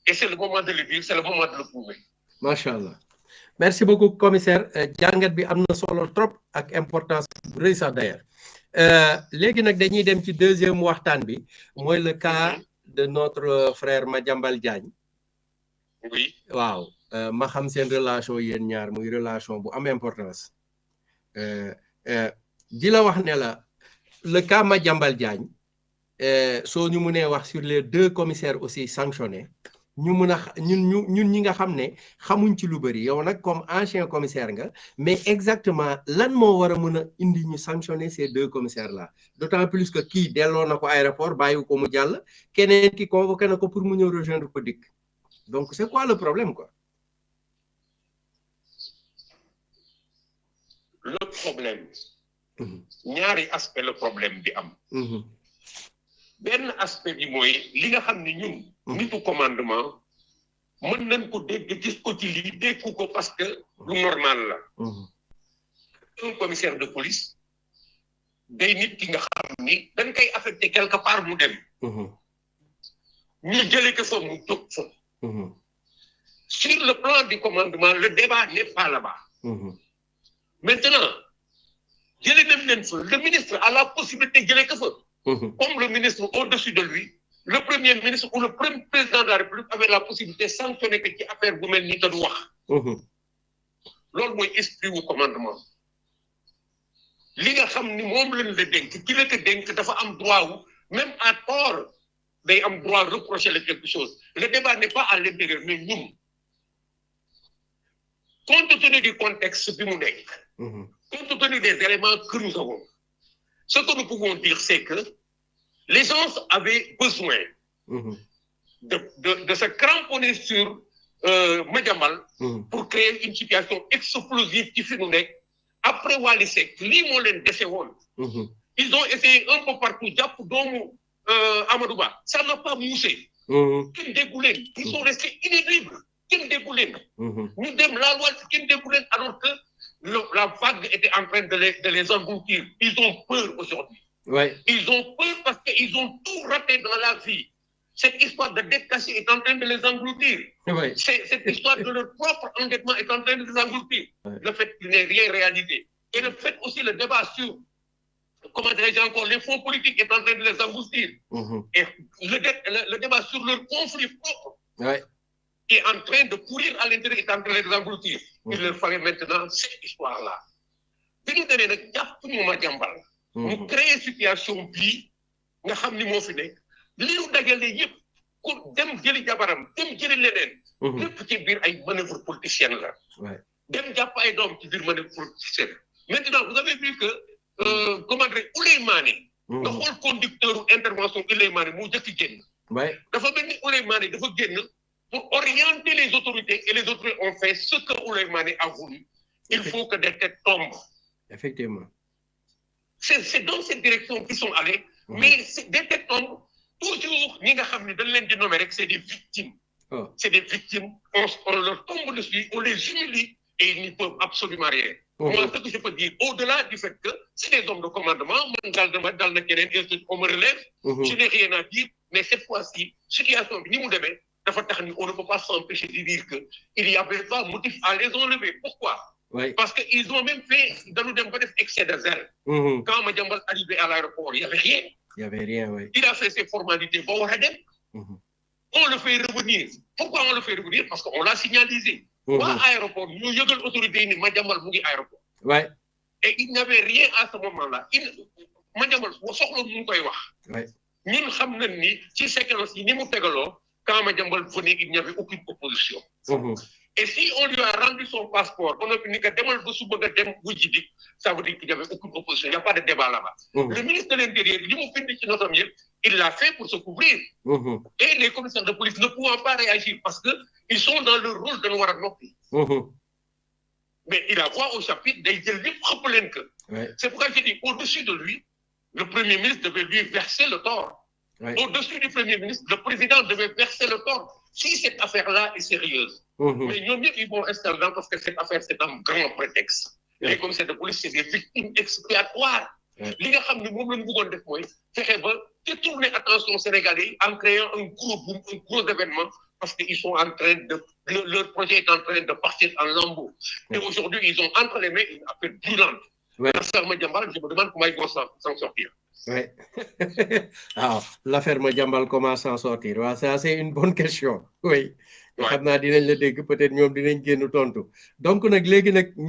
Et c'est le moment de le dire, c'est le moment de le prouver. Machallah. Merci beaucoup, commissaire. Jangat bi amna solo trop ak importance bu reuy sax d'ailleurs. Légui nak dañuy dem ci deuxième waxtaan bi moy le cas de notre frère Madiambal Diagne. Oui. Waaw, ma xam seen relation yéen ñaar muy relation bu am importance. Di la wax ne la le cas Madiambal Diagne, soo ñu mënee wax sur les deux commissaires aussi sanctionnés, ñu mën a ñun ñi nga xam ne xamuñ ci lu bëri yow nag comme ancien commissaire nga mais exactement lan moo war a mën a indi ñu sanctionner ces deux commissaires là d'autant plus que kii delloo na ko aéroport bàyyi ko mu jàll keneen ki convoqué na ko pour mu ñëw rejoindre ko dikk donc c'est quoi le problème quoi? Le problème ñaari aspect le problème bi am benn aspect bi mooy li nga xam ne ñun nitu commandement mën nañ ko dégg gis ko ci lii dégg ko parce que lu normal la un commissaire de police day nit ki nga xam ni dañ koy affecté quelque part mu dem ñu jëlee ko fa mu jóg fa sur le plan du commandement le débat n'est pas là-bas maintenant jëlee nañ leen fa le ministre a la possibilité jëlee ko fa comme le ministre au-dessus de lui, le premier ministre ou le premier président de la République avait la possibilité de sanctionner que ci affaire bu mel ni te du wax. Loolu mooy esprit wu commandement. Li nga xam ni moom lañ la dénk ki la ko dénk dafa am droit wu même à tort day am droit reprocher le quelque chose. Le débat n'est pas à l'intérieur mais ñun compte tenu du contexte bi mu nekk. Compte tenu des éléments que nous avons. Ce que nous pouvons dire, c'est que les gens avaient besoin de se cramponner sur Madiambal pour créer une situation explosive qui finit après Wally Seck. Lii moo leen dese woon. Ils ont essayé un peu partout jàpp doomu Amadou Ba ça n'a pas moussé. Kenn déggu leen. Ils sont restés inéluctables. Kenn déggu leen. ñu dem la loi kenn déggu leen alors que la vague était en train de les engloutir. Ils ont peur aujourd'hui. Ouais. Ils ont peur parce qu'ils ont tout raté dans la vie. Cette histoire de dette cachée est en train de les engloutir. Ouais. Cette histoire de leur propre endettement est en train de les engloutir. Ouais. Le fait qu'il n'ait rien réalisé. Et le fait aussi le débat sur, comment dirais-je encore, les fonds politiques est en train de les engloutir. Et le débat sur leur conflit propre. Ouais. Est en train de courir à l'intérieur, est en train de les engloutir. Il leur fallait maintenant cette histoire-là. Bi ñu demee nag jàpp ñu Madiambal. Ñu créer situation bii nga xam ni moo fi nekk. Li ñu dajale yëpp ku dem jëli jabaram dem jëli leneen. Lépp ci biir ay manœuvre politicienne la. Dem jàpp ay doom ci biir manœuvre politicienne. Maintenant vous avez vu que comment dire Ouleymane. nga xool conducteur intervention Ouleymane moo jëkk génn. Dafa mel ni Ouleymane dafa génn. Pour orienter les autorités, et les autorités ont fait ce que Ouleymane a voulu. Il faut que des têtes tombent. Effectivement. C'est dans cette direction qu'ils sont allés, mais des têtes tombent. Toujours, c'est des victimes. C'est des victimes, on leur tombe dessus, on les humilie, et ils n'y peuvent absolument rien. Moi, ce que je peux dire, au-delà du fait que c'est des hommes de commandement, on me relève, je n'ai rien à dire, mais cette fois-ci, situation, on ne peut pas s'empêcher de dire qu'il n'y avait pas motif à les enlever. Pourquoi? Parce qu'ils ont même fait dans le excès de zèle. Quand Madiambal arrivait à l'aéroport, il n'y avait rien. Il n'y avait rien, oui. Il a fait ses formalités. On le fait revenir. Pourquoi on le fait revenir? Parce qu'on l'a signalisé. À l'aéroport, nous avons l'autorité de Madiambal Mougi aéroport. Ouais. Et il n'y avait rien à ce moment-là. Madiambal, nous savons que séquence, quand Madiambal venait, il n'y avait aucune opposition. Et si on lui a rendu son passeport, on a fini que ça veut dire qu'il n'y avait aucune opposition. Il n'y a pas de débat là-bas. Le ministre de l'Intérieur, il l'a fait pour se couvrir. Et les commissaires de police ne pouvant pas réagir parce qu'ils sont dans le rôle de noir nopi. Mais il a voix au chapitre des propres. C'est pourquoi j'ai dit, au-dessus de lui, le Premier ministre devait lui verser le tort. Au-dessus du Premier ministre, le président devait verser le tort si cette affaire-là est sérieuse. Mais nous, ils vont rester là parce que cette affaire, c'est un grand prétexte. Les commissaires de police, c'est des victimes expiatoires. Les gars, nous, nous, détourner attention sénégalais en créant un gros événement parce qu'ils sont en train de, leur projet est en train de partir en lambeaux. Et aujourd'hui, ils ont entre les mains une affaire brûlante. Ouais. L'affaire Madiambal, je me demande comment ils vont s'en sortir. Oui. Alors, l'affaire Madiambal, comment s'en sortir? Ouais, ça, c'est une bonne question. Oui. Ouais. xam naa dinañ la dégg peut-être ñoom dinañ génn tontu donc nag léegi nag ñu